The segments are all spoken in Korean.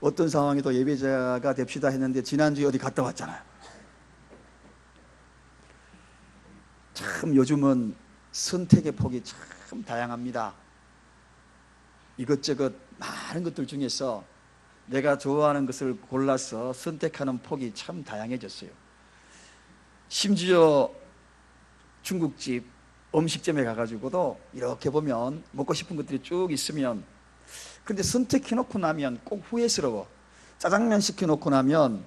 어떤 상황에도 예배자가 됩시다 했는데 지난주에 어디 갔다 왔잖아요. 참 요즘은 선택의 폭이 참 다양합니다. 이것저것 많은 것들 중에서 내가 좋아하는 것을 골라서 선택하는 폭이 참 다양해졌어요. 심지어 중국집 음식점에 가가지고도 이렇게 보면 먹고 싶은 것들이 쭉 있으면, 근데 선택해놓고 나면 꼭 후회스러워. 짜장면 시켜놓고 나면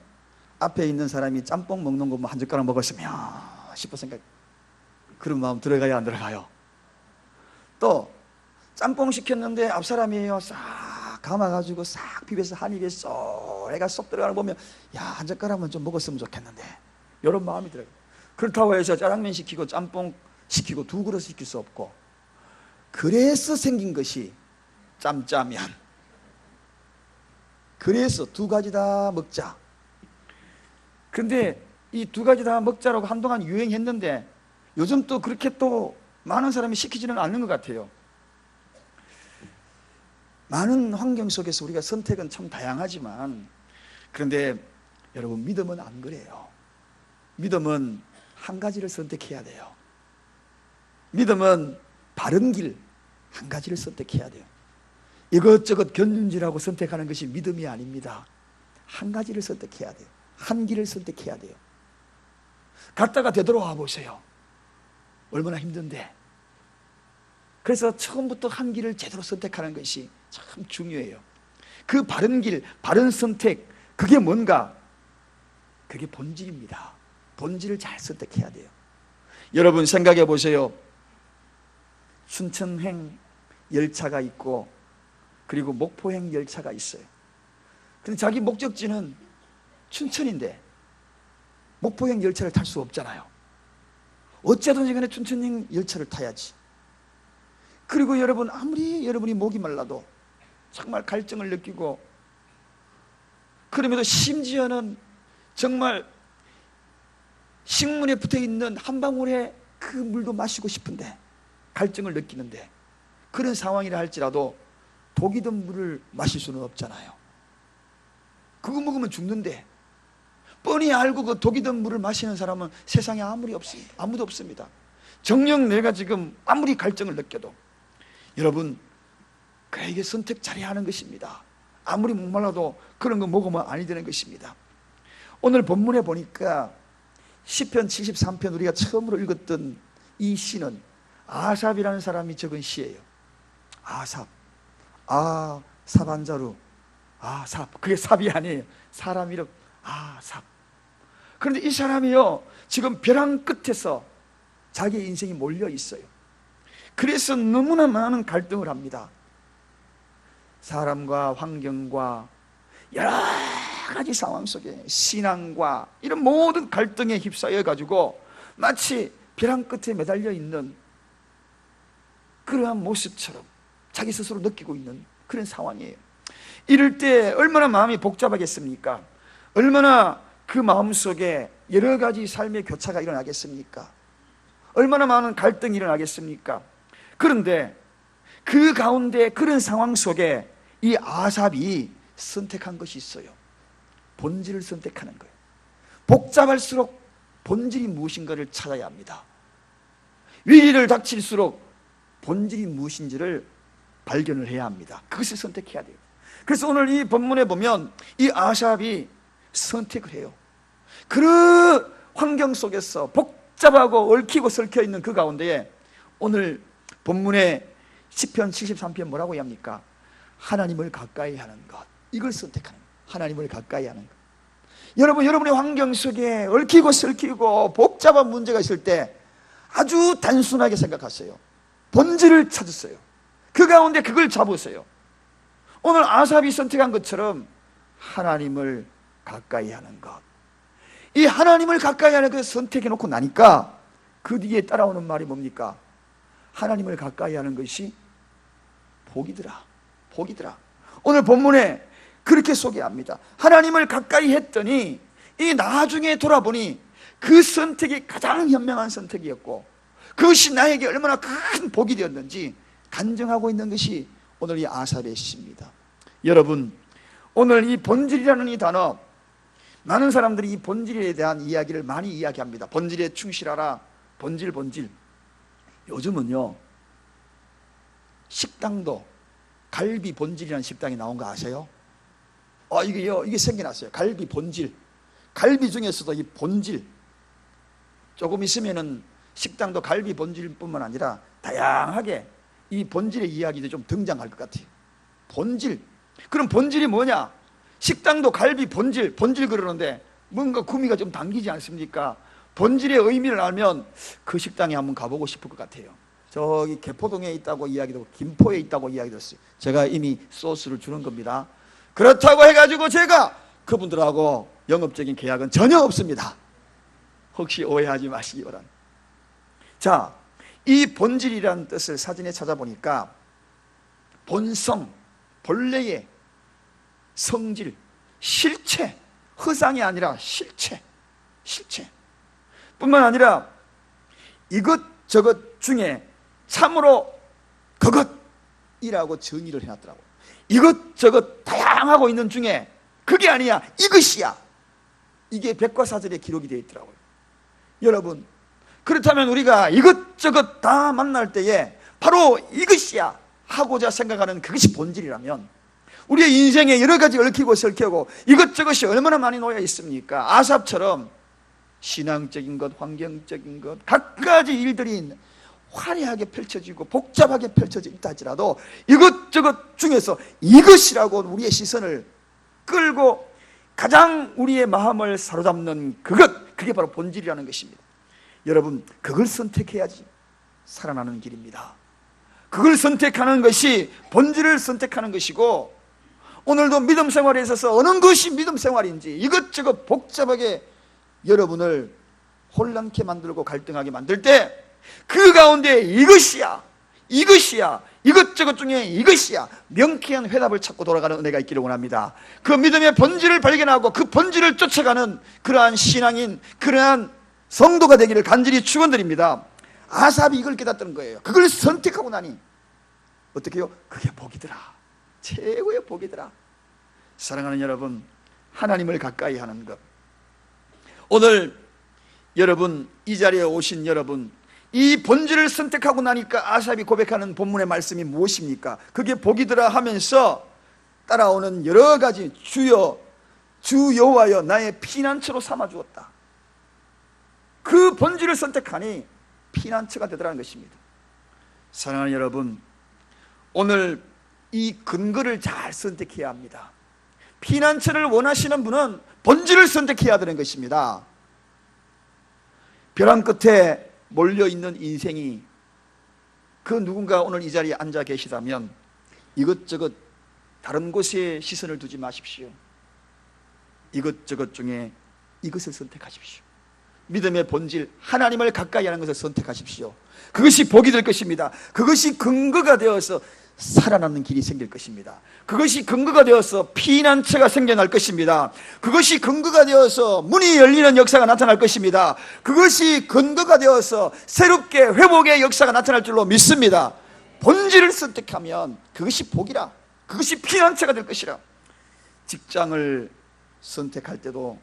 앞에 있는 사람이 짬뽕 먹는 거 한 젓가락 먹었으면 싶어 생각, 그런 마음 들어가요, 안 들어가요? 또 짬뽕 시켰는데 앞 사람이에요. 싹 감아가지고 싹 비벼서 한 입에 쏙 애가 쏙 들어가는 거 보면, 야, 한 젓가락만 좀 먹었으면 좋겠는데, 이런 마음이 들어요. 그렇다고 해서 짜장면 시키고 짬뽕 시키고 두 그릇 시킬 수 없고, 그래서 생긴 것이 짬짜면. 그래서 두 가지 다 먹자. 근데 이 두 가지 다 먹자라고 한동안 유행했는데 요즘 또 그렇게 또 많은 사람이 시키지는 않는 것 같아요. 많은 환경 속에서 우리가 선택은 참 다양하지만, 그런데 여러분, 믿음은 안 그래요. 믿음은 한 가지를 선택해야 돼요. 믿음은 바른 길 한 가지를 선택해야 돼요. 이것저것 견준지라고 선택하는 것이 믿음이 아닙니다. 한 가지를 선택해야 돼요. 한 길을 선택해야 돼요. 갔다가 되돌아와 보세요. 얼마나 힘든데. 그래서 처음부터 한 길을 제대로 선택하는 것이 참 중요해요. 그 바른 길, 바른 선택, 그게 뭔가? 그게 본질입니다. 본질을 잘 선택해야 돼요. 여러분 생각해 보세요. 춘천행 열차가 있고 그리고 목포행 열차가 있어요. 근데 자기 목적지는 춘천인데 목포행 열차를 탈 수 없잖아요. 어쨌든지 간에 춘천행 열차를 타야지. 그리고 여러분, 아무리 여러분이 목이 말라도 정말 갈증을 느끼고, 그럼에도 심지어는 정말 식문에 붙어있는 한 방울의 그 물도 마시고 싶은데, 갈증을 느끼는데, 그런 상황이라 할지라도 독이 든 물을 마실 수는 없잖아요. 그거 먹으면 죽는데, 뻔히 알고 그 독이 든 물을 마시는 사람은 세상에 아무도 없습니다. 정녕 내가 지금 아무리 갈증을 느껴도, 여러분, 그에게 선택 잘해야 하는 것입니다. 아무리 목말라도 그런 거 먹으면 아니 되는 것입니다. 오늘 본문에 보니까 시편 73편 우리가 처음으로 읽었던 이 시는 아삽이라는 사람이 적은 시예요. 아삽, 사반자루, 아삽. 그게 삽이 아니에요. 사람 이름 아삽. 그런데 이 사람이요, 지금 벼랑 끝에서 자기의 인생이 몰려 있어요. 그래서 너무나 많은 갈등을 합니다. 사람과 환경과 여러 가지 상황 속에 신앙과 이런 모든 갈등에 휩싸여 가지고 마치 벼랑 끝에 매달려 있는 그러한 모습처럼 자기 스스로 느끼고 있는 그런 상황이에요. 이럴 때 얼마나 마음이 복잡하겠습니까? 얼마나 그 마음속에 여러 가지 삶의 교차가 일어나겠습니까? 얼마나 많은 갈등이 일어나겠습니까? 그런데 그 가운데 그런 상황 속에 이 아삽이 선택한 것이 있어요. 본질을 선택하는 거예요. 복잡할수록 본질이 무엇인가를 찾아야 합니다. 위기를 닥칠수록 본질이 무엇인지를 발견을 해야 합니다. 그것을 선택해야 돼요. 그래서 오늘 이 본문에 보면 이 아삽이 선택을 해요. 그 환경 속에서 복잡하고 얽히고 설켜 있는 그 가운데에 오늘 본문에 시편 73편 뭐라고 합니까? 하나님을 가까이 하는 것, 이걸 선택하는 것. 하나님을 가까이 하는 것. 여러분, 여러분의 환경 속에 얽히고 설키고 복잡한 문제가 있을 때 아주 단순하게 생각하세요. 본질을 찾으세요. 그 가운데 그걸 잡으세요. 오늘 아삽이 선택한 것처럼 하나님을 가까이 하는 것, 이 하나님을 가까이 하는 것을 선택해 놓고 나니까 그 뒤에 따라오는 말이 뭡니까? 하나님을 가까이 하는 것이 복이더라. 복이더라. 오늘 본문에 그렇게 소개합니다. 하나님을 가까이 했더니 이 나중에 돌아보니 그 선택이 가장 현명한 선택이었고 그것이 나에게 얼마나 큰 복이 되었는지 간증하고 있는 것이 오늘 이 아삽의 시입니다. 여러분, 오늘 이 본질이라는 이 단어, 많은 사람들이 이 본질에 대한 이야기를 많이 이야기합니다. 본질에 충실하라, 본질. 요즘은요, 식당도 갈비 본질이라는 식당이 나온 거 아세요? 이게 생겨났어요. 갈비 본질. 갈비 중에서도 이 본질. 조금 있으면은 식당도 갈비 본질뿐만 아니라 다양하게 이 본질의 이야기도 좀 등장할 것 같아요. 본질. 그럼 본질이 뭐냐? 식당도 갈비 본질 그러는데 뭔가 구미가 좀 당기지 않습니까? 본질의 의미를 알면 그 식당에 한번 가보고 싶을 것 같아요. 저기 개포동에 있다고 이야기도, 김포에 있다고 이야기 들었어요. 제가 이미 소스를 주는 겁니다. 그렇다고 해가지고 제가 그분들하고 영업적인 계약은 전혀 없습니다. 혹시 오해하지 마시기 바랍니다. 자, 이 본질이라는 뜻을 사전에 찾아보니까 본성, 본래의 성질, 실체, 허상이 아니라 실체 뿐만 아니라 이것저것 중에 참으로 그것이라고 정의를 해놨더라고요. 이것저것 다양하고 있는 중에 그게 아니야, 이것이야. 이게 백과사전에 기록이 되어 있더라고요. 여러분, 그렇다면 우리가 이것저것 다 만날 때에 바로 이것이야 하고자 생각하는 그것이 본질이라면 우리의 인생에 여러 가지 얽히고 설키고 이것저것이 얼마나 많이 놓여 있습니까? 아삽처럼 신앙적인 것, 환경적인 것, 각가지 일들이 화려하게 펼쳐지고 복잡하게 펼쳐져 있다 할지라도 이것저것 중에서 이것이라고 우리의 시선을 끌고 가장 우리의 마음을 사로잡는 그게 바로 본질이라는 것입니다. 여러분, 그걸 선택해야지 살아나는 길입니다. 그걸 선택하는 것이 본질을 선택하는 것이고, 오늘도 믿음 생활에 있어서 어느 것이 믿음 생활인지 이것저것 복잡하게 여러분을 혼란케 만들고 갈등하게 만들 때 그 가운데 이것이야, 이것저것 중에 이것이야, 명쾌한 회답을 찾고 돌아가는 은혜가 있기를 원합니다. 그 믿음의 본질을 발견하고 그 본질을 쫓아가는 그러한 신앙인, 그러한 성도가 되기를 간절히 축원드립니다. 아삽이 이걸 깨닫던 거예요. 그걸 선택하고 나니 어떻게 해요? 그게 복이더라, 최고의 복이더라. 사랑하는 여러분, 하나님을 가까이 하는 것, 오늘 여러분, 이 자리에 오신 여러분, 이 본질을 선택하고 나니까 아삽이 고백하는 본문의 말씀이 무엇입니까? 그게 복이더라 하면서 따라오는 여러 가지 주 여호와여 나의 피난처로 삼아 주었다. 그 본질을 선택하니 피난처가 되더라는 것입니다. 사랑하는 여러분, 오늘 이 근거를 잘 선택해야 합니다. 피난처를 원하시는 분은 본질을 선택해야 되는 것입니다. 벼랑 끝에 몰려있는 인생이 그 누군가 오늘 이 자리에 앉아 계시다면 이것저것 다른 곳에 시선을 두지 마십시오. 이것저것 중에 이것을 선택하십시오. 믿음의 본질, 하나님을 가까이 하는 것을 선택하십시오. 그것이 복이 될 것입니다. 그것이 근거가 되어서 살아남는 길이 생길 것입니다. 그것이 근거가 되어서 피난처가 생겨날 것입니다. 그것이 근거가 되어서 문이 열리는 역사가 나타날 것입니다. 그것이 근거가 되어서 새롭게 회복의 역사가 나타날 줄로 믿습니다. 본질을 선택하면 그것이 복이라, 그것이 피난처가 될 것이라. 직장을 선택할 때도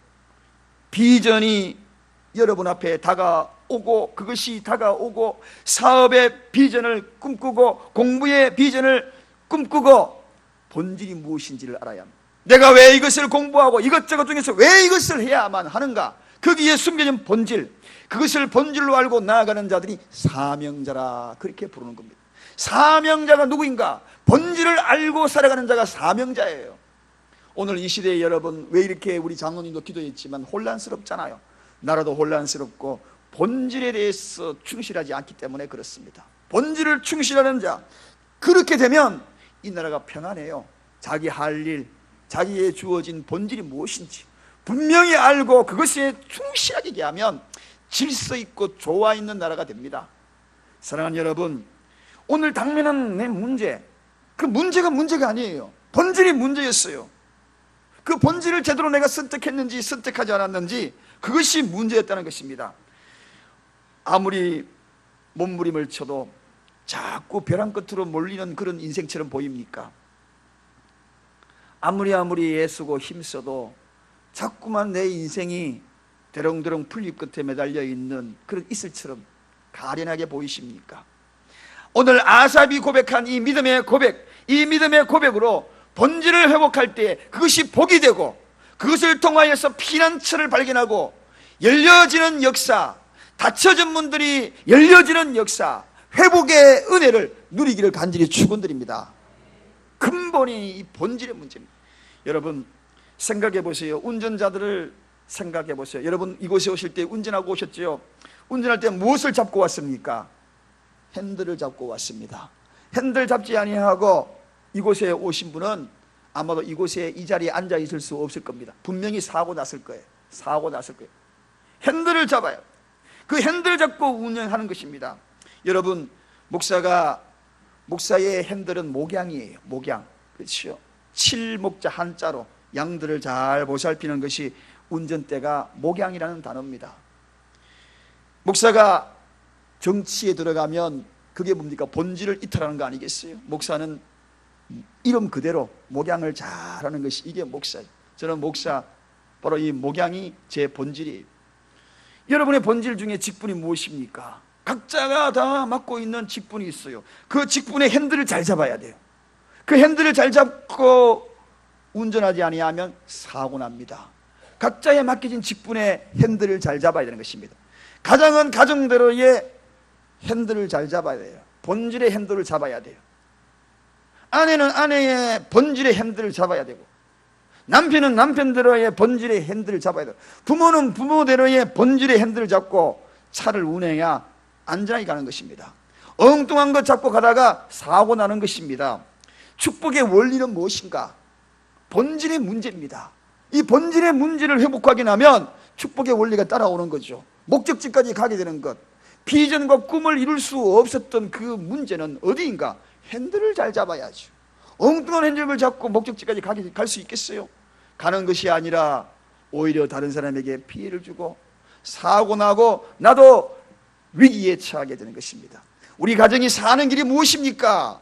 비전이 여러분 앞에 다가오고, 그것이 다가오고, 사업의 비전을 꿈꾸고, 공부의 비전을 꿈꾸고, 본질이 무엇인지를 알아야 합니다. 내가 왜 이것을 공부하고 이것저것 중에서 왜 이것을 해야만 하는가? 거기에 숨겨진 본질, 그것을 본질로 알고 나아가는 자들이 사명자라, 그렇게 부르는 겁니다. 사명자가 누구인가? 본질을 알고 살아가는 자가 사명자예요. 오늘 이 시대에 여러분, 왜 이렇게 우리 장로님도 기도했지만 혼란스럽잖아요. 나라도 혼란스럽고 본질에 대해서 충실하지 않기 때문에 그렇습니다. 본질을 충실하는 자, 그렇게 되면 이 나라가 평안해요. 자기 할 일, 자기의 주어진 본질이 무엇인지 분명히 알고 그것에 충실하게 하면 질서 있고 조화 있는 나라가 됩니다. 사랑하는 여러분, 오늘 당면한 내 문제, 그 문제가 문제가 아니에요. 본질이 문제였어요. 그 본질을 제대로 내가 선택했는지 선택하지 않았는지, 그것이 문제였다는 것입니다. 아무리 몸부림을 쳐도 자꾸 벼랑 끝으로 몰리는 그런 인생처럼 보입니까? 아무리 애쓰고 힘써도 자꾸만 내 인생이 대롱대롱 풀잎 끝에 매달려 있는 그런 이슬처럼 가련하게 보이십니까? 오늘 아삽이 고백한 이 믿음의 고백, 이 믿음의 고백으로 본질을 회복할 때 그것이 복이 되고, 그것을 통하여서 피난처를 발견하고 열려지는 역사, 닫혀진 문들이 열려지는 역사, 회복의 은혜를 누리기를 간절히 축원드립니다. 근본이 이 본질의 문제입니다. 여러분 생각해 보세요. 운전자들을 생각해 보세요. 여러분 이곳에 오실 때 운전하고 오셨죠? 운전할 때 무엇을 잡고 왔습니까? 핸들을 잡고 왔습니다. 핸들 잡지 아니하고 이곳에 오신 분은 아마도 이곳에 이 자리에 앉아 있을 수 없을 겁니다. 분명히 사고 났을 거예요. 사고 났을 거예요. 핸들을 잡아요. 그 핸들 잡고 운행하는 것입니다. 여러분 목사의 핸들은 목양이에요. 목양. 그렇죠? 칠목자 한자로 양들을 잘 보살피는 것이 운전대가 목양이라는 단어입니다. 목사가 정치에 들어가면 그게 뭡니까? 본질을 이탈하는 거 아니겠어요? 목사는 이름 그대로 목양을 잘하는 것이 이게 목사예요. 저는 목사, 바로 이 목양이 제 본질이에요. 여러분의 본질 중에 직분이 무엇입니까? 각자가 다 맡고 있는 직분이 있어요. 그 직분의 핸들을 잘 잡아야 돼요. 그 핸들을 잘 잡고 운전하지 아니하면 사고 납니다. 각자의 맡겨진 직분의 핸들을 잘 잡아야 되는 것입니다. 가정은 가정대로의 핸들을 잘 잡아야 돼요. 본질의 핸들을 잡아야 돼요. 아내는 아내의 본질의 핸들을 잡아야 되고, 남편은 남편대로의 본질의 핸들을 잡아야 돼요. 부모는 부모대로의 본질의 핸들을 잡고 차를 운행해야 안전하게 가는 것입니다. 엉뚱한 것 잡고 가다가 사고 나는 것입니다. 축복의 원리는 무엇인가? 본질의 문제입니다. 이 본질의 문제를 회복하게 하면 축복의 원리가 따라오는 거죠. 목적지까지 가게 되는 것, 비전과 꿈을 이룰 수 없었던 그 문제는 어디인가? 핸들을 잘 잡아야죠. 엉뚱한 핸들을 잡고 목적지까지 갈 수 있겠어요? 가는 것이 아니라 오히려 다른 사람에게 피해를 주고 사고 나고 나도 위기에 처하게 되는 것입니다. 우리 가정이 사는 길이 무엇입니까?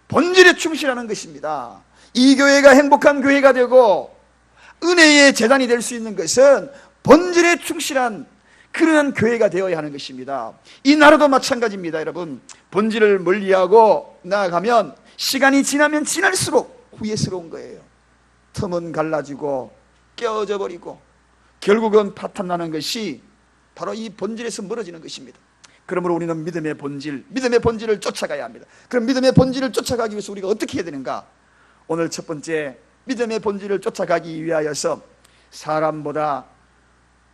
본질에 충실하는 것입니다. 이 교회가 행복한 교회가 되고 은혜의 재단이 될 수 있는 것은 본질에 충실한 그러한 교회가 되어야 하는 것입니다. 이 나라도 마찬가지입니다. 여러분, 본질을 멀리하고 나아가면 시간이 지나면 지날수록 후회스러운 거예요. 틈은 갈라지고 깨어져 버리고 결국은 파탄나는 것이 바로 이 본질에서 멀어지는 것입니다. 그러므로 우리는 믿음의 본질을 쫓아가야 합니다. 그럼 믿음의 본질을 쫓아가기 위해서 우리가 어떻게 해야 되는가? 오늘 첫 번째, 믿음의 본질을 쫓아가기 위하여서 사람보다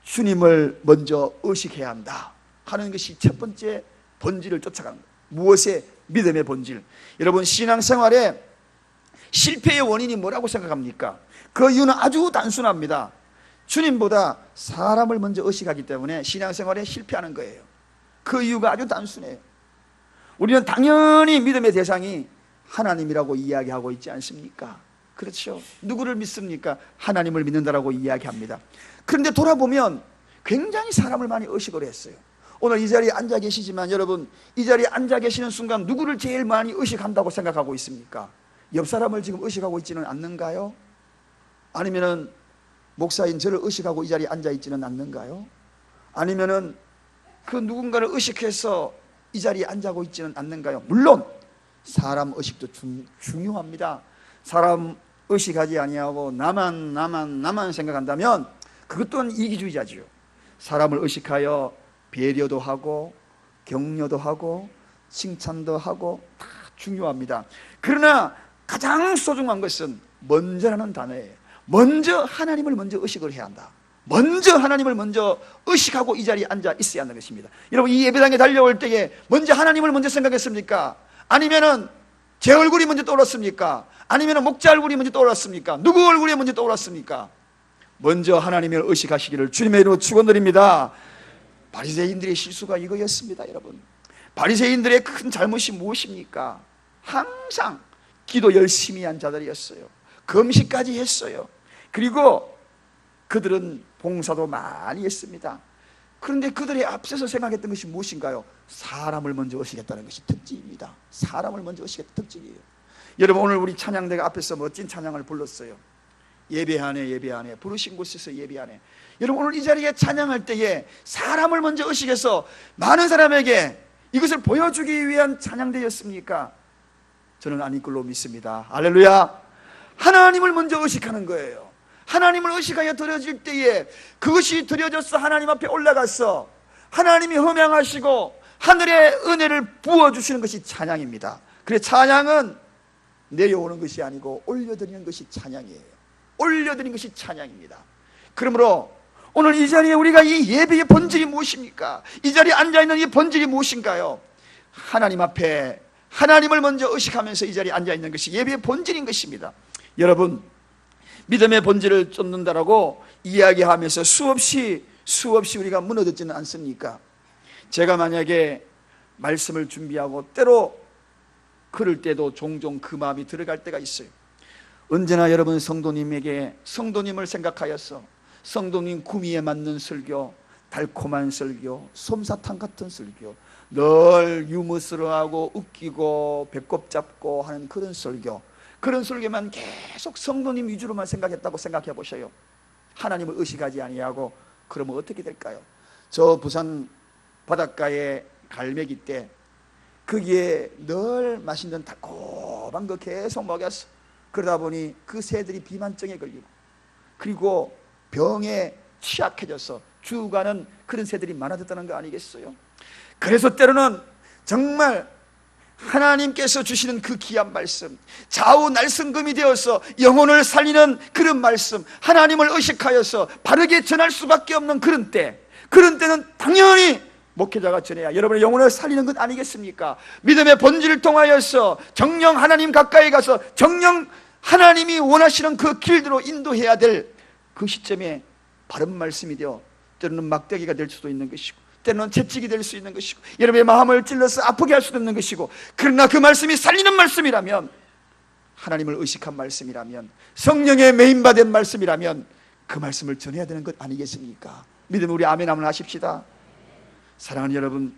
주님을 먼저 의식해야 한다 하는 것이 첫 번째 본질을 쫓아가는 거예요. 무엇의? 믿음의 본질. 여러분, 신앙생활에 실패의 원인이 뭐라고 생각합니까? 그 이유는 아주 단순합니다. 주님보다 사람을 먼저 의식하기 때문에 신앙생활에 실패하는 거예요. 그 이유가 아주 단순해요. 우리는 당연히 믿음의 대상이 하나님이라고 이야기하고 있지 않습니까? 그렇죠. 누구를 믿습니까? 하나님을 믿는다라고 이야기합니다. 그런데 돌아보면 굉장히 사람을 많이 의식을 했어요. 오늘 이 자리에 앉아 계시지만 여러분, 이 자리에 앉아 계시는 순간 누구를 제일 많이 의식한다고 생각하고 있습니까? 옆 사람을 지금 의식하고 있지는 않는가요? 아니면은 목사인 저를 의식하고 이 자리에 앉아 있지는 않는가요? 아니면은 그 누군가를 의식해서 이 자리에 앉아고 있지는 않는가요? 물론 사람 의식도 중요합니다. 사람 의식하지 아니하고 나만 생각한다면 그것 또한 이기주의자지요. 사람을 의식하여 배려도 하고 격려도 하고 칭찬도 하고 다 중요합니다. 그러나 가장 소중한 것은 먼저라는 단어예요. 먼저 하나님을 먼저 의식을 해야 한다. 먼저 하나님을 먼저 의식하고 이 자리에 앉아 있어야 하는 것입니다. 여러분, 이 예배당에 달려올 때에 먼저 하나님을 먼저 생각했습니까? 아니면은 제 얼굴이 먼저 떠올랐습니까? 아니면은 목자 얼굴이 먼저 떠올랐습니까? 누구 얼굴이 먼저 떠올랐습니까? 먼저 하나님을 의식하시기를 주님의 이름으로 축원드립니다. 바리새인들의 실수가 이거였습니다. 여러분, 바리새인들의 큰 잘못이 무엇입니까? 항상 기도 열심히 한 자들이었어요. 금식까지 했어요. 그리고 그들은 봉사도 많이 했습니다. 그런데 그들의 앞서서 생각했던 것이 무엇인가요? 사람을 먼저 의식했다는 것이 특징입니다. 사람을 먼저 의식했던 특징이에요. 여러분, 오늘 우리 찬양대가 앞에서 멋진 찬양을 불렀어요. 예배하네, 예배하네. 부르신 곳에서 예배하네. 여러분, 오늘 이 자리에 찬양할 때에 사람을 먼저 의식해서 많은 사람에게 이것을 보여주기 위한 찬양대였습니까? 저는 아닐 걸로 믿습니다. 할렐루야. 하나님을 먼저 의식하는 거예요. 하나님을 의식하여 드려질 때에 그것이 드려져서 하나님 앞에 올라가서 하나님이 흠양하시고 하늘의 은혜를 부어주시는 것이 찬양입니다. 그래서 찬양은 내려오는 것이 아니고 올려드리는 것이 찬양이에요. 올려드리는 것이 찬양입니다. 그러므로 오늘 이 자리에 우리가 이 예배의 본질이 무엇입니까? 이 자리에 앉아있는 이 본질이 무엇인가요? 하나님 앞에 하나님을 먼저 의식하면서 이 자리에 앉아있는 것이 예배의 본질인 것입니다. 여러분, 믿음의 본질을 쫓는다라고 이야기하면서 수없이 우리가 무너졌지는 않습니까? 제가 만약에 말씀을 준비하고 때로 그럴 때도 종종 그 마음이 들어갈 때가 있어요. 언제나 여러분 성도님에게 성도님을 생각하여서 성도님 구미에 맞는 설교, 달콤한 설교, 솜사탕 같은 설교, 늘 유머스러하고 웃기고 배꼽 잡고 하는 그런 설교, 그런 설교만 계속 성도님 위주로만 생각했다고 생각해 보셔요. 하나님을 의식하지 아니하고 그러면 어떻게 될까요? 저 부산 바닷가에 갈매기 때 거기에 늘 맛있는 달콤한 거 계속 먹였어. 그러다 보니 그 새들이 비만증에 걸리고 그리고 병에 취약해져서 죽어가는 그런 새들이 많아졌다는 거 아니겠어요? 그래서 때로는 정말 하나님께서 주시는 그 귀한 말씀, 좌우 날성금이 되어서 영혼을 살리는 그런 말씀, 하나님을 의식하여서 바르게 전할 수밖에 없는 그런 때는 당연히 목회자가 전해야 여러분의 영혼을 살리는 것 아니겠습니까? 믿음의 본질을 통하여서 정령 하나님 가까이 가서 정령 하나님이 원하시는 그 길대로 인도해야 될 그 시점에 바른 말씀이 되어 때로는 막대기가 될 수도 있는 것이고 때로는 채찍이 될 수 있는 것이고 여러분의 마음을 찔러서 아프게 할 수도 있는 것이고, 그러나 그 말씀이 살리는 말씀이라면, 하나님을 의식한 말씀이라면, 성령의 메인받은 말씀이라면 그 말씀을 전해야 되는 것 아니겠습니까? 믿으면 우리 아멘 한번 하십시다. 사랑하는 여러분,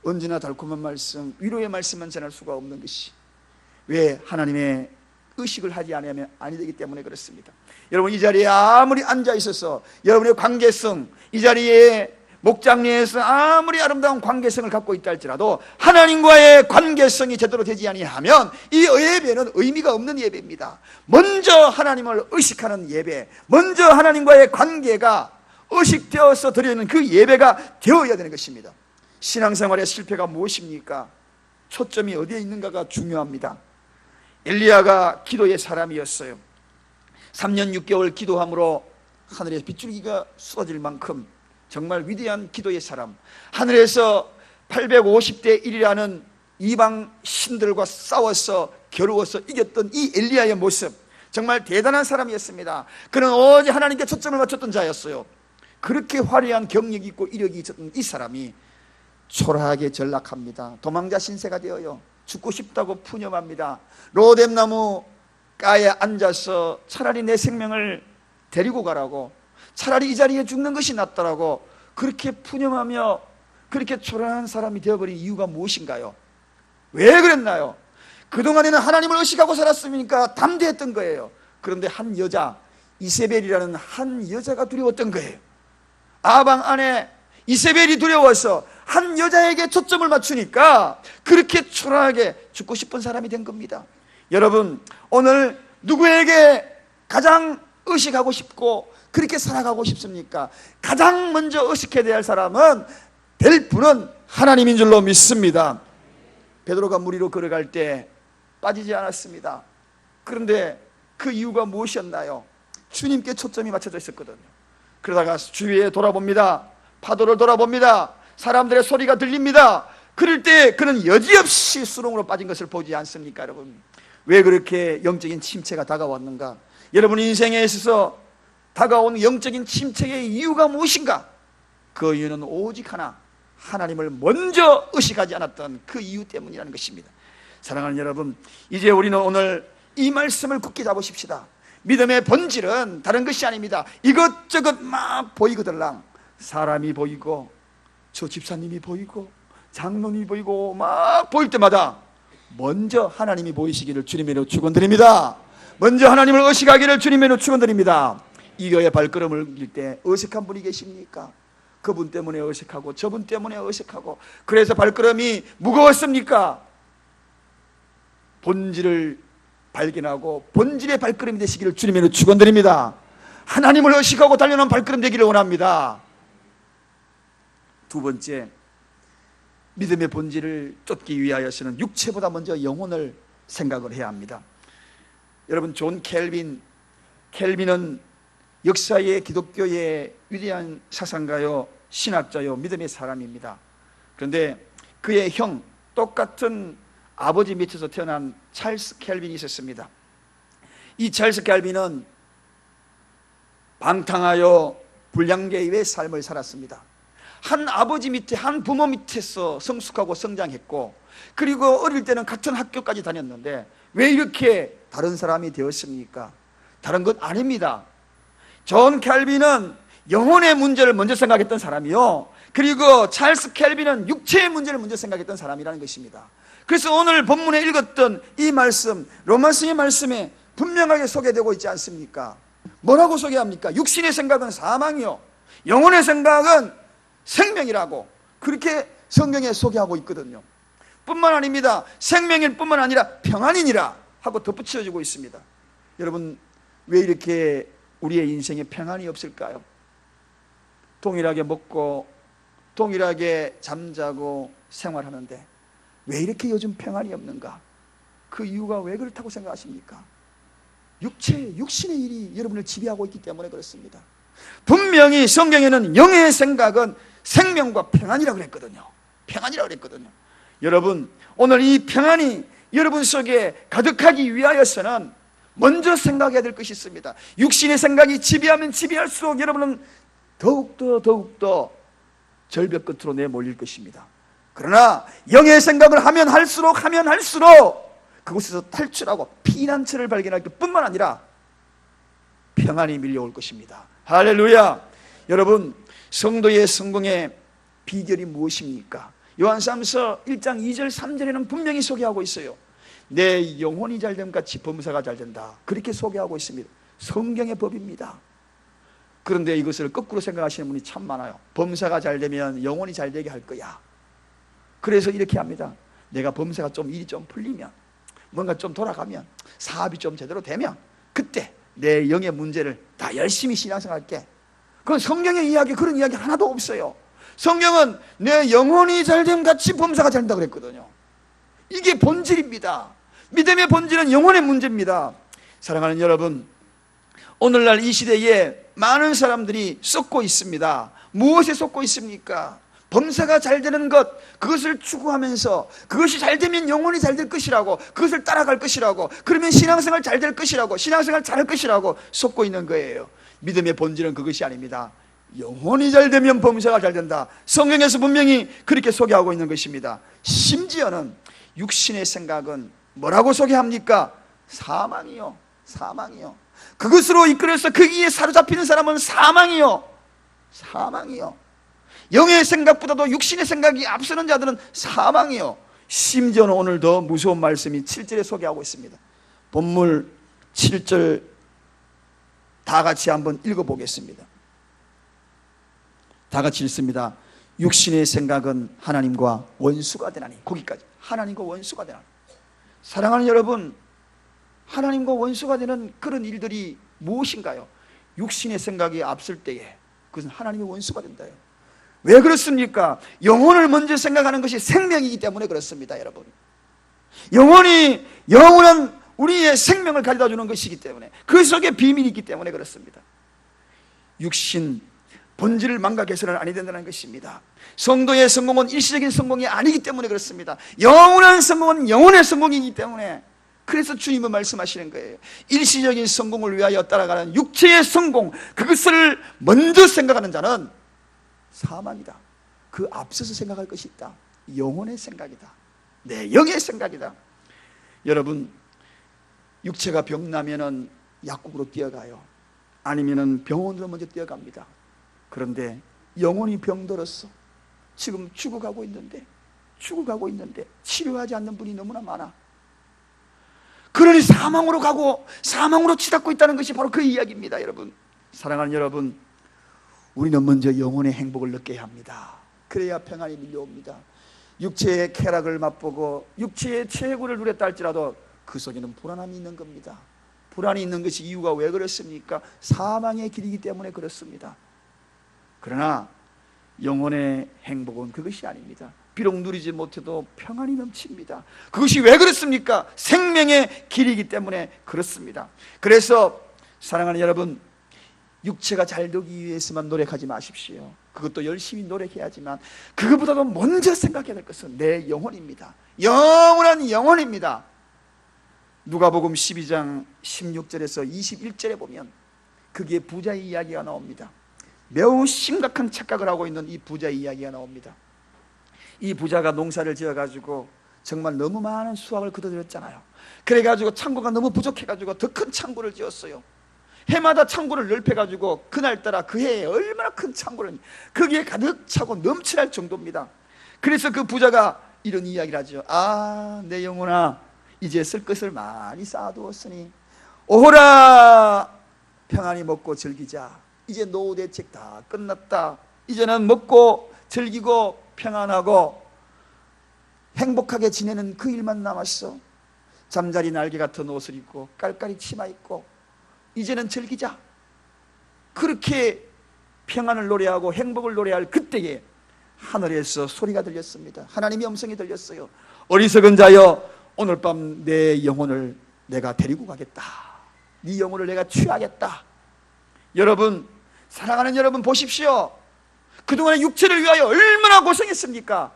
언제나 달콤한 말씀, 위로의 말씀만 전할 수가 없는 것이 왜 하나님의 의식을 하지 않으면 아니 되기 때문에 그렇습니다. 여러분, 이 자리에 아무리 앉아 있어서 여러분의 관계성, 이 자리에 목장리에서 아무리 아름다운 관계성을 갖고 있다 할지라도 하나님과의 관계성이 제대로 되지 아니하면 이 예배는 의미가 없는 예배입니다. 먼저 하나님을 의식하는 예배, 먼저 하나님과의 관계가 의식되어서 드리는 그 예배가 되어야 되는 것입니다. 신앙생활의 실패가 무엇입니까? 초점이 어디에 있는가가 중요합니다. 엘리야가 기도의 사람이었어요. 3년 6개월 기도함으로 하늘에 빗줄기가 쏟아질 만큼 정말 위대한 기도의 사람, 하늘에서 850대 1이라는 이방 신들과 싸워서 겨루어서 이겼던 이 엘리야의 모습, 정말 대단한 사람이었습니다. 그는 오직 하나님께 초점을 맞췄던 자였어요. 그렇게 화려한 경력이 있고 이력이 있었던 이 사람이 초라하게 전락합니다. 도망자 신세가 되어요. 죽고 싶다고 푸념합니다. 로뎀나무 가에 앉아서 차라리 내 생명을 데리고 가라고, 차라리 이 자리에 죽는 것이 낫더라고 그렇게 푸념하며 그렇게 초라한 사람이 되어버린 이유가 무엇인가요? 왜 그랬나요? 그동안에는 하나님을 의식하고 살았으니까 담대했던 거예요. 그런데 한 여자, 이세벨이라는 한 여자가 두려웠던 거예요. 아방 안에 이세벨이 두려워서 한 여자에게 초점을 맞추니까 그렇게 초라하게 죽고 싶은 사람이 된 겁니다. 여러분, 오늘 누구에게 가장 의식하고 싶고 그렇게 살아가고 싶습니까? 가장 먼저 의식해야 할 사람은, 될 분은 하나님인 줄로 믿습니다. 베드로가 물 위로 걸어갈 때 빠지지 않았습니다. 그런데 그 이유가 무엇이었나요? 주님께 초점이 맞춰져 있었거든요. 그러다가 주위에 돌아봅니다. 파도를 돌아봅니다. 사람들의 소리가 들립니다. 그럴 때 그는 여지없이 수렁으로 빠진 것을 보지 않습니까? 여러분, 왜 그렇게 영적인 침체가 다가왔는가? 여러분 인생에 있어서 다가온 영적인 침체의 이유가 무엇인가? 그 이유는 오직 하나, 하나님을 먼저 의식하지 않았던 그 이유 때문이라는 것입니다. 사랑하는 여러분, 이제 우리는 오늘 이 말씀을 굳게 잡으십시다. 믿음의 본질은 다른 것이 아닙니다. 이것저것 막 보이거들랑, 사람이 보이고 저 집사님이 보이고 장로님이 보이고 막 보일 때마다 먼저 하나님이 보이시기를 주님으로 축원드립니다. 먼저 하나님을 의식하기를 주님의 축원드립니다. 이 교회 발걸음을 옮길 때 어색한 분이 계십니까? 그분 때문에 어색하고 저분 때문에 어색하고 그래서 발걸음이 무거웠습니까? 본질을 발견하고 본질의 발걸음이 되시기를 주님의 축원드립니다. 하나님을 의식하고 달려는 발걸음 되기를 원합니다. 두 번째, 믿음의 본질을 쫓기 위하여서는 육체보다 먼저 영혼을 생각을 해야 합니다. 여러분, 존 켈빈은 역사의 기독교의 위대한 사상가요, 신학자요, 믿음의 사람입니다. 그런데 그의 형, 똑같은 아버지 밑에서 태어난 찰스 켈빈이 있었습니다. 이 찰스 켈빈은 방탕하여 불량계의 삶을 살았습니다. 한 아버지 밑에, 한 부모 밑에서 성숙하고 성장했고, 그리고 어릴 때는 같은 학교까지 다녔는데 왜 이렇게 다른 사람이 되었습니까? 다른 것 아닙니다. 존 켈빈은 영혼의 문제를 먼저 생각했던 사람이요, 그리고 찰스 켈빈은 육체의 문제를 먼저 생각했던 사람이라는 것입니다. 그래서 오늘 본문에 읽었던 이 말씀, 로마서의 말씀에 분명하게 소개되고 있지 않습니까? 뭐라고 소개합니까? 육신의 생각은 사망이요, 영혼의 생각은 생명이라고 그렇게 성경에 소개하고 있거든요. 뿐만 아닙니다. 생명일 뿐만 아니라 평안이니라 하고 덧붙여주고 있습니다. 여러분, 왜 이렇게 우리의 인생에 평안이 없을까요? 동일하게 먹고 동일하게 잠자고 생활하는데 왜 이렇게 요즘 평안이 없는가? 그 이유가 왜 그렇다고 생각하십니까? 육신의 일이 여러분을 지배하고 있기 때문에 그렇습니다. 분명히 성경에는 영의 생각은 생명과 평안이라고 그랬거든요. 평안이라고 그랬거든요. 여러분, 오늘 이 평안이 여러분 속에 가득하기 위하여서는 먼저 생각해야 될 것이 있습니다. 육신의 생각이 지배하면 지배할수록 여러분은 더욱더 절벽 끝으로 내몰릴 것입니다. 그러나 영의 생각을 하면 할수록 그곳에서 탈출하고 피난처를 발견할 것뿐만 아니라 평안이 밀려올 것입니다. 할렐루야. 여러분, 성도의 성공의 비결이 무엇입니까? 요한삼서 1장 2절 3절에는 분명히 소개하고 있어요. 내 영혼이 잘됨 같이 범사가 잘된다, 그렇게 소개하고 있습니다. 성경의 법입니다. 그런데 이것을 거꾸로 생각하시는 분이 참 많아요. 범사가 잘되면 영혼이 잘되게 할 거야. 그래서 이렇게 합니다. 내가 범사가 좀 일이 좀 풀리면, 뭔가 좀 돌아가면, 사업이 좀 제대로 되면 그때 내 영의 문제를 다 열심히 신앙생활할게. 그건 성경의 이야기, 그런 이야기 하나도 없어요. 성경은 내 영혼이 잘됨 같이 범사가 잘된다 그랬거든요. 이게 본질입니다. 믿음의 본질은 영혼의 문제입니다. 사랑하는 여러분, 오늘날 이 시대에 많은 사람들이 쏟고 있습니다. 무엇에 쏟고 있습니까? 범사가 잘 되는 것, 그것을 추구하면서 그것이 잘 되면 영혼이 잘 될 것이라고, 그것을 따라갈 것이라고, 그러면 신앙생활 잘 될 것이라고, 신앙생활 잘할 것이라고 쏟고 있는 거예요. 믿음의 본질은 그것이 아닙니다. 영혼이 잘 되면 범사가 잘 된다. 성경에서 분명히 그렇게 소개하고 있는 것입니다. 심지어는 육신의 생각은 뭐라고 소개합니까? 사망이요. 그것으로 이끌어서 거기에 사로잡히는 사람은 사망이요. 영의 생각보다도 육신의 생각이 앞서는 자들은 사망이요. 심지어는 오늘 더 무서운 말씀이 7절에 소개하고 있습니다. 본문 7절 다 같이 한번 읽어보겠습니다. 다 같이 읽습니다. 육신의 생각은 하나님과 원수가 되나니. 거기까지. 하나님과 원수가 되나니. 사랑하는 여러분, 하나님과 원수가 되는 그런 일들이 무엇인가요? 육신의 생각이 앞설 때에 그것은 하나님의 원수가 된다요. 왜 그렇습니까? 영혼을 먼저 생각하는 것이 생명이기 때문에 그렇습니다. 여러분, 영혼은 우리의 생명을 가져다 주는 것이기 때문에, 그 속에 비밀이 있기 때문에 그렇습니다. 육신 본질을 망각해서는 아니 된다는 것입니다. 성도의 성공은 일시적인 성공이 아니기 때문에 그렇습니다. 영원한 성공은 영혼의 성공이기 때문에, 그래서 주님은 말씀하시는 거예요. 일시적인 성공을 위하여 따라가는 육체의 성공, 그것을 먼저 생각하는 자는 사망이다. 그 앞서서 생각할 것이 있다. 영혼의 생각이다. 내 영의 생각이다. 여러분, 육체가 병나면은 약국으로 뛰어가요. 아니면은 병원으로 먼저 뛰어갑니다. 그런데 영혼이 병들었어. 지금 죽어가고 있는데 치료하지 않는 분이 너무나 많아. 그러니 사망으로 가고 사망으로 치닫고 있다는 것이 바로 그 이야기입니다. 여러분, 사랑하는 여러분, 우리는 먼저 영혼의 행복을 느껴야 합니다. 그래야 평안이 밀려옵니다. 육체의 쾌락을 맛보고 육체의 최고를 누렸다 할지라도 그 속에는 불안함이 있는 겁니다. 불안이 있는 것이 이유가 왜 그렇습니까? 사망의 길이기 때문에 그렇습니다. 그러나 영혼의 행복은 그것이 아닙니다. 비록 누리지 못해도 평안이 넘칩니다. 그것이 왜 그렇습니까? 생명의 길이기 때문에 그렇습니다. 그래서 사랑하는 여러분, 육체가 잘 되기 위해서만 노력하지 마십시오. 그것도 열심히 노력해야지만 그것보다도 먼저 생각해야 될 것은 내 영혼입니다. 영원한 영혼입니다. 누가복음 12장 16절에서 21절에 보면 거기에 부자의 이야기가 나옵니다. 매우 심각한 착각을 하고 있는 이 부자의 이야기가 나옵니다. 이 부자가 농사를 지어가지고 정말 너무 많은 수확을 거둬들였잖아요. 그래가지고 창고가 너무 부족해가지고 더 큰 창고를 지었어요. 해마다 창고를 넓혀가지고 그날따라 그 해에 얼마나 큰 창고를 거기에 가득 차고 넘쳐날 정도입니다. 그래서 그 부자가 이런 이야기를 하죠. 아, 내 영혼아, 이제 쓸 것을 많이 쌓아두었으니 오호라, 평안히 먹고 즐기자. 이제 노후 대책 다 끝났다. 이제는 먹고 즐기고 평안하고 행복하게 지내는 그 일만 남았어. 잠자리 날개 같은 옷을 입고 깔깔이 치마 입고 이제는 즐기자. 그렇게 평안을 노래하고 행복을 노래할 그때에 하늘에서 소리가 들렸습니다. 하나님의 음성이 들렸어요. 어리석은 자여, 오늘 밤 내 영혼을 내가 데리고 가겠다. 네 영혼을 내가 취하겠다. 여러분, 사랑하는 여러분, 보십시오. 그동안에 육체를 위하여 얼마나 고생했습니까?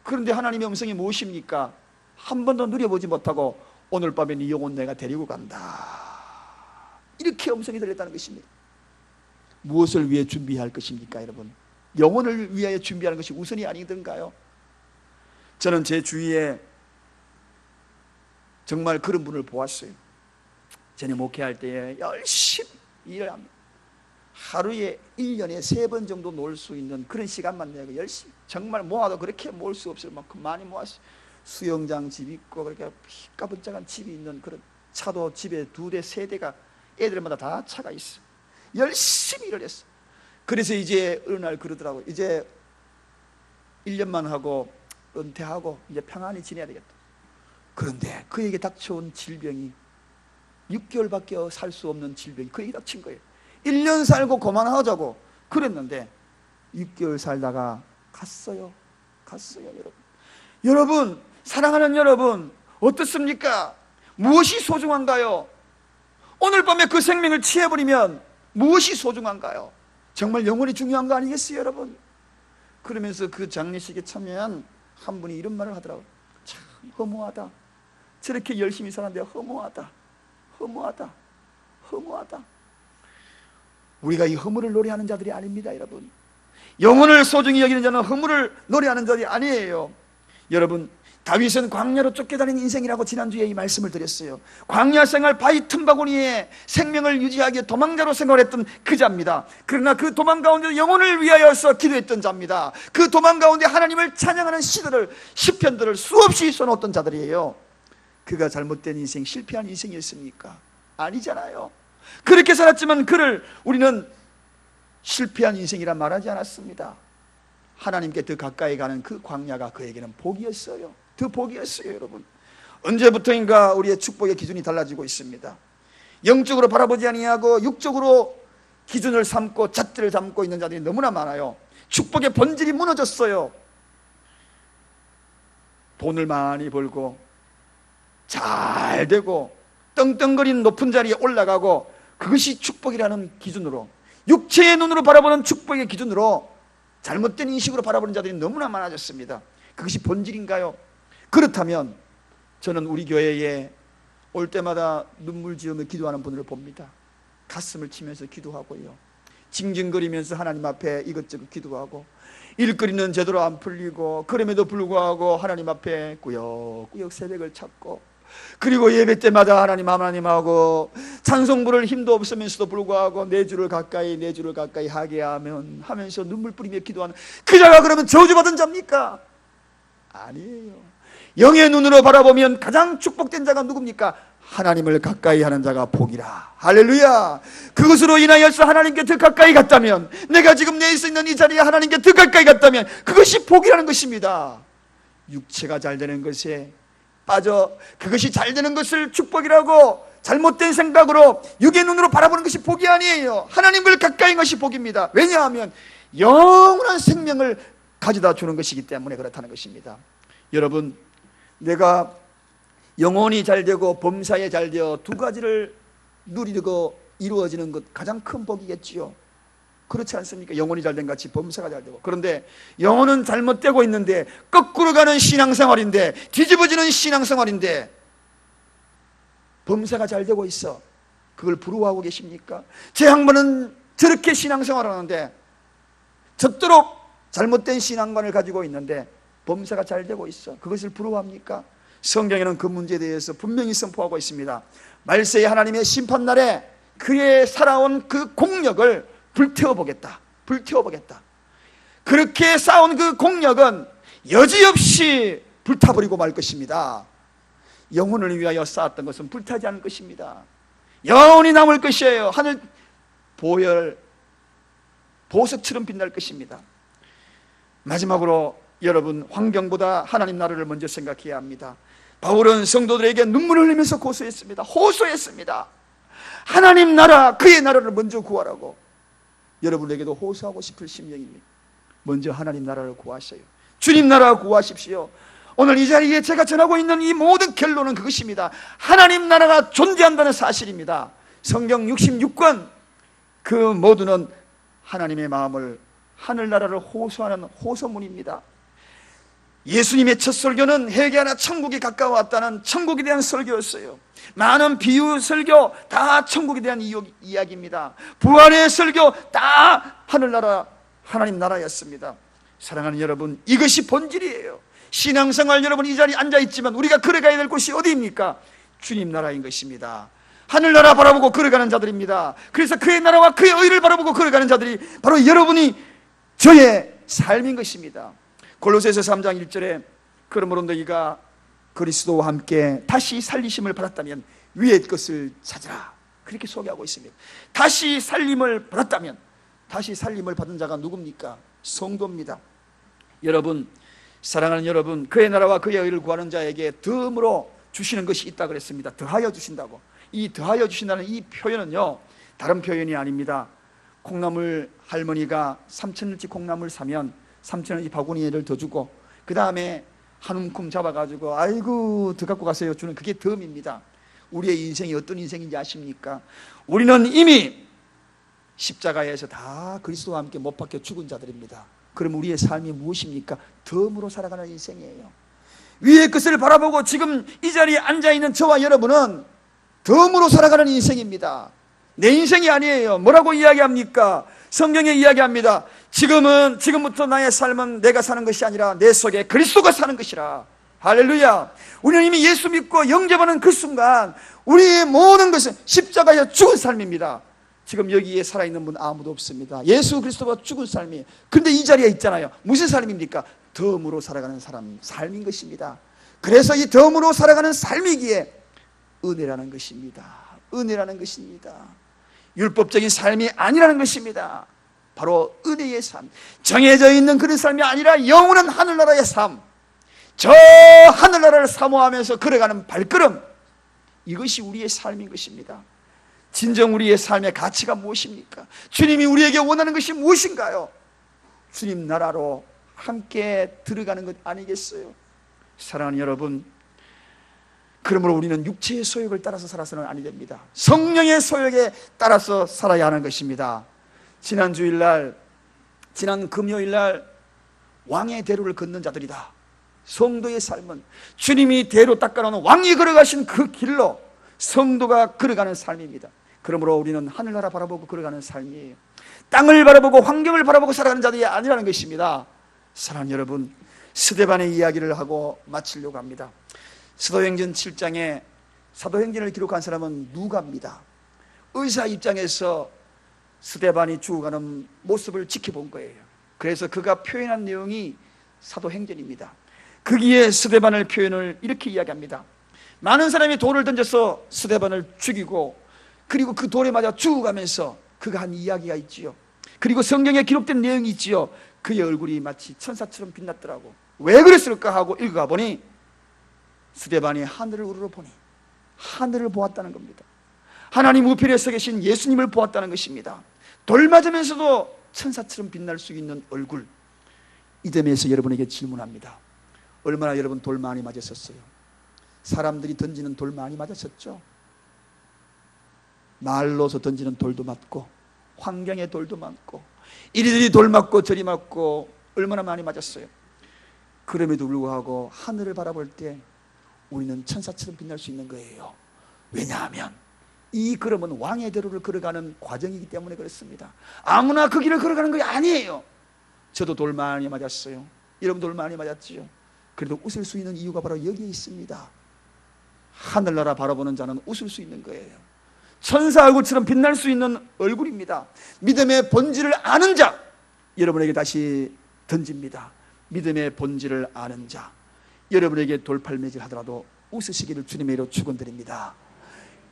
그런데 하나님의 음성이 무엇입니까? 한 번도 누려보지 못하고 오늘 밤에 네 영혼 내가 데리고 간다. 이렇게 음성이 들렸다는 것입니다. 무엇을 위해 준비할 것입니까, 여러분? 영혼을 위하여 준비하는 것이 우선이 아니던가요? 저는 제 주위에 정말 그런 분을 보았어요. 전에 목회할 때에 열심히 일을 합니다. 하루에 1년에 3번 정도 놀 수 있는 그런 시간만 내고 열심히, 정말 모아도 그렇게 모을 수 없을 만큼 많이 모았어요. 수영장 집 있고 그렇게 까분짝한 집이 있는 그런 차도 집에 2대 3대가 애들마다 다 차가 있어. 열심히 일을 했어. 그래서 이제 어느 날 그러더라고요. 이제 1년만 하고 은퇴하고 이제 평안히 지내야 되겠다. 그런데 그에게 닥쳐온 질병이 6개월밖에 살 수 없는 질병이 그에게 닥친 거예요. 1년 살고 그만하자고 그랬는데 6개월 살다가 갔어요. 여러분. 여러분, 사랑하는 여러분, 어떻습니까? 무엇이 소중한가요? 오늘 밤에 그 생명을 취해버리면 무엇이 소중한가요? 정말 영혼이 중요한 거 아니겠어요, 여러분? 그러면서 그 장례식에 참여한 한 분이 이런 말을 하더라고요. 참 허무하다. 저렇게 열심히 살았는데 허무하다. 우리가 이 허물을 노래하는 자들이 아닙니다, 여러분. 영혼을 소중히 여기는 자는 허물을 노래하는 자들이 아니에요. 여러분, 다윗은 광야로 쫓겨다니는 인생이라고 지난주에 이 말씀을 드렸어요. 광야 생활 바위 틈바구니에 생명을 유지하기에 도망자로 생활했던 그 자입니다. 그러나 그 도망 가운데 영혼을 위하여서 기도했던 자입니다. 그 도망 가운데 하나님을 찬양하는 시편들을 수없이 써놓았던 자들이에요. 그가 잘못된 인생, 실패한 인생이었습니까? 아니잖아요. 그렇게 살았지만 그를 우리는 실패한 인생이라 말하지 않았습니다. 하나님께 더 가까이 가는 그 광야가 그에게는 복이었어요. 더 복이었어요, 여러분. 언제부터인가 우리의 축복의 기준이 달라지고 있습니다. 영적으로 바라보지 아니하고 육적으로 기준을 삼고 잣대를 담고 있는 자들이 너무나 많아요. 축복의 본질이 무너졌어요. 돈을 많이 벌고 잘 되고 떵떵거리는 높은 자리에 올라가고, 그것이 축복이라는 기준으로, 육체의 눈으로 바라보는 축복의 기준으로 잘못된 인식으로 바라보는 자들이 너무나 많아졌습니다. 그것이 본질인가요? 그렇다면 저는 우리 교회에 올 때마다 눈물 지으며 기도하는 분들을 봅니다. 가슴을 치면서 기도하고요, 징징거리면서 하나님 앞에 이것저것 기도하고, 일거리는 제대로 안 풀리고 그럼에도 불구하고 하나님 앞에 꾸역꾸역 새벽을 찾고, 그리고 예배 때마다 하나님하고 찬송부를 힘도 없으면서도 불구하고 내 주를 가까이 하게 하면서 눈물 뿌리며 기도하는 그 자가 그러면 저주받은 자입니까? 아니에요. 영의 눈으로 바라보면 가장 축복된 자가 누굽니까? 하나님을 가까이 하는 자가 복이라. 할렐루야. 그것으로 인하여서 하나님께 더 가까이 갔다면, 내가 지금 내 있는 이 자리에 하나님께 더 가까이 갔다면 그것이 복이라는 것입니다. 육체가 잘 되는 것에 빠져 그것이 잘 되는 것을 축복이라고 잘못된 생각으로 육의 눈으로 바라보는 것이 복이 아니에요. 하나님을 가까이 한 것이 복입니다. 왜냐하면 영원한 생명을 가져다 주는 것이기 때문에 그렇다는 것입니다. 여러분, 내가 영혼이 잘 되고 범사에 잘 되어 두 가지를 누리고 이루어지는 것, 가장 큰 복이겠지요. 그렇지 않습니까? 영혼이 잘 된 같이 범사가 잘 되고. 그런데 영혼은 잘못되고 있는데, 거꾸로 가는 신앙생활인데, 뒤집어지는 신앙생활인데 범사가 잘 되고 있어. 그걸 부러워하고 계십니까? 제 양반은 저렇게 신앙생활을 하는데, 저토록 잘못된 신앙관을 가지고 있는데 범사가 잘 되고 있어. 그것을 부러워합니까? 성경에는 그 문제에 대해서 분명히 선포하고 있습니다. 말세의 하나님의 심판날에 그의 살아온 그 공력을 불태워보겠다. 불태워보겠다. 그렇게 쌓은 그 공력은 여지없이 불타버리고 말 것입니다. 영혼을 위하여 쌓았던 것은 불타지 않을 것입니다. 영원히 남을 것이에요. 하늘 보혈 보석처럼 빛날 것입니다. 마지막으로 여러분, 환경보다 하나님 나라를 먼저 생각해야 합니다. 바울은 성도들에게 눈물을 흘리면서 고소했습니다. 호소했습니다. 하나님 나라, 그의 나라를 먼저 구하라고. 여러분에게도 호소하고 싶을 심령입니다. 먼저 하나님 나라를 구하셔요. 주님 나라 구하십시오. 오늘 이 자리에 제가 전하고 있는 이 모든 결론은 그것입니다. 하나님 나라가 존재한다는 사실입니다. 성경 66권 그 모두는 하나님의 마음을, 하늘나라를 호소하는 호소문입니다. 예수님의 첫 설교는 회개하나 천국이 가까워왔다는 천국에 대한 설교였어요. 많은 비유 설교 다 천국에 대한 이야기입니다. 부활의 설교 다 하늘나라, 하나님 나라였습니다. 사랑하는 여러분, 이것이 본질이에요. 신앙생활, 여러분 이 자리에 앉아있지만 우리가 걸어가야 될 곳이 어디입니까? 주님 나라인 것입니다. 하늘나라 바라보고 걸어가는 자들입니다. 그래서 그의 나라와 그의 의를 바라보고 걸어가는 자들이 바로 여러분이 저의 삶인 것입니다. 골로새서 3장 1절에 그러므로 너희가 그리스도와 함께 다시 살리심을 받았다면 위의 것을 찾으라, 그렇게 소개하고 있습니다. 다시 살림을 받았다면, 다시 살림을 받은 자가 누굽니까? 성도입니다. 여러분, 사랑하는 여러분, 그의 나라와 그의 의를 구하는 자에게 덤으로 주시는 것이 있다 그랬습니다. 더하여 주신다고. 이 더하여 주신다는 이 표현은요, 다른 표현이 아닙니다. 콩나물 할머니가 3,000원치 콩나물 사면 3,000원치 바구니를 더 주고 그 다음에 한 움큼 잡아가지고 아이고 더 갖고 가세요 주는, 그게 덤입니다. 우리의 인생이 어떤 인생인지 아십니까? 우리는 이미 십자가에서 다 그리스도와 함께 못 박혀 죽은 자들입니다. 그럼 우리의 삶이 무엇입니까? 덤으로 살아가는 인생이에요. 위의 것을 바라보고 지금 이 자리에 앉아있는 저와 여러분은 덤으로 살아가는 인생입니다. 내 인생이 아니에요. 뭐라고 이야기합니까? 성경에 이야기합니다. 지금부터 나의 삶은 내가 사는 것이 아니라 내 속에 그리스도가 사는 것이라. 할렐루야. 우리는 이미 예수 믿고 영접하는 그 순간 우리의 모든 것은 십자가에 죽은 삶입니다. 지금 여기에 살아있는 분 아무도 없습니다. 예수 그리스도가 죽은 삶이에요. 그런데 이 자리에 있잖아요. 무슨 삶입니까? 덤으로 살아가는 삶인 것입니다. 그래서 이 덤으로 살아가는 삶이기에 은혜라는 것입니다. 은혜라는 것입니다. 율법적인 삶이 아니라는 것입니다. 바로 은혜의 삶, 정해져 있는 그런 삶이 아니라 영원한 하늘나라의 삶, 저 하늘나라를 사모하면서 걸어가는 발걸음, 이것이 우리의 삶인 것입니다. 진정 우리의 삶의 가치가 무엇입니까? 주님이 우리에게 원하는 것이 무엇인가요? 주님 나라로 함께 들어가는 것 아니겠어요? 사랑하는 여러분, 그러므로 우리는 육체의 소욕을 따라서 살아서는 아니 됩니다. 성령의 소욕에 따라서 살아야 하는 것입니다. 지난 주일날, 지난 금요일날 왕의 대로를 걷는 자들이다. 성도의 삶은 주님이 대로 닦아놓은 왕이 걸어가신 그 길로 성도가 걸어가는 삶입니다. 그러므로 우리는 하늘나라 바라보고 걸어가는 삶이에요. 땅을 바라보고 환경을 바라보고 살아가는 자들이 아니라는 것입니다. 사랑하는 여러분, 스데반의 이야기를 하고 마치려고 합니다. 사도행전 7장에 사도행전을 기록한 사람은 누가입니다. 의사 입장에서 스데반이 죽어가는 모습을 지켜본 거예요. 그래서 그가 표현한 내용이 사도행전입니다. 거기에 스데반을 표현을 이렇게 이야기합니다. 많은 사람이 돌을 던져서 스데반을 죽이고, 그리고 그 돌에 맞아 죽어가면서 그가 한 이야기가 있지요. 그리고 성경에 기록된 내용이 있지요. 그의 얼굴이 마치 천사처럼 빛났더라고. 왜 그랬을까 하고 읽어가 보니 스데반이 하늘을 우러러보니 하늘을 보았다는 겁니다. 하나님 우편에 서 계신 예수님을 보았다는 것입니다. 돌 맞으면서도 천사처럼 빛날 수 있는 얼굴. 이 점에서 여러분에게 질문합니다. 얼마나 여러분 돌 많이 맞았었어요? 사람들이 던지는 돌 많이 맞았었죠? 말로서 던지는 돌도 맞고, 환경의 돌도 맞고, 이리저리 돌 맞고 저리 맞고 얼마나 많이 맞았어요. 그럼에도 불구하고 하늘을 바라볼 때 우리는 천사처럼 빛날 수 있는 거예요. 왜냐하면 이 걸음은 왕의 대로를 걸어가는 과정이기 때문에 그렇습니다. 아무나 그 길을 걸어가는 게 아니에요. 저도 돌 많이 맞았어요. 여러분 돌 많이 맞았지요? 그래도 웃을 수 있는 이유가 바로 여기에 있습니다. 하늘나라 바라보는 자는 웃을 수 있는 거예요. 천사 얼굴처럼 빛날 수 있는 얼굴입니다. 믿음의 본질을 아는 자, 여러분에게 다시 던집니다. 믿음의 본질을 아는 자, 여러분에게 돌팔매질 하더라도 웃으시기를 주님의 이름으로 축원드립니다.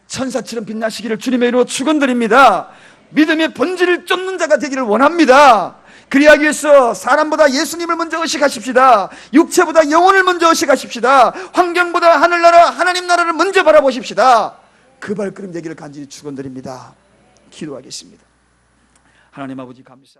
천사처럼 빛나시기를 주님의 이름으로 축원드립니다. 믿음의 본질을 쫓는 자가 되기를 원합니다. 그리하기 위해서 사람보다 예수님을 먼저 의식하십시다. 육체보다 영혼을 먼저 의식하십시다. 환경보다 하늘나라 하나님 나라를 먼저 바라보십시다. 그 발걸음 되기를 간절히 축원드립니다. 기도하겠습니다. 하나님 아버지 감사합니다.